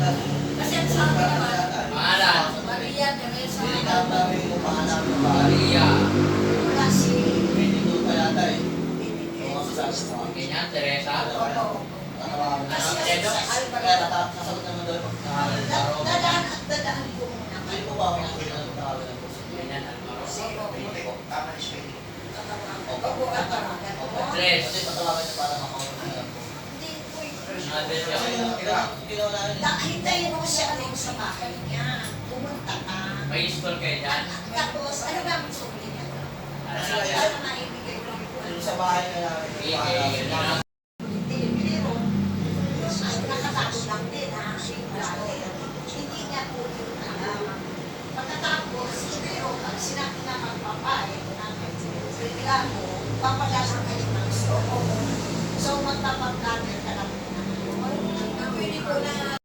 Kasi ang sa akin naman, Pangalan. Maria Teresa. Hindi ka namin yung pangalan ng Maria. Wala si... 22 pa yata eh. Oo, masasabi mo. Ganyan, Teresa. Oo. Natawagan na. Kasi Edo? Kaya nasagot naman doon. Dadaan at dadaan ko muna. Hindi po ba ako natawagan na po? Ganyan, Alvaro. Tama ni Shway. Opo, at taragan ko. Tres. Kasi patawagan niya para makausap niya po. Hindi po eh. Address Kasi yun. yung ginawa namin. Hintayin mo siya rin sa bahay niya. Pumunta ka. May store kayo dyan? Tapos, ano ba ang suli niya? Ano Kasi lang kaya- yan? Ano maibigay ko? Yung sa bahay na namin. Okay, yun lang. Hindi, pero ay, nakatago lang din ha. Hindi niya po yung alam. Pagkatapos, pero pag sinabi na magpapay, reklamo, papadala kayo ng store. So, magpapaplatter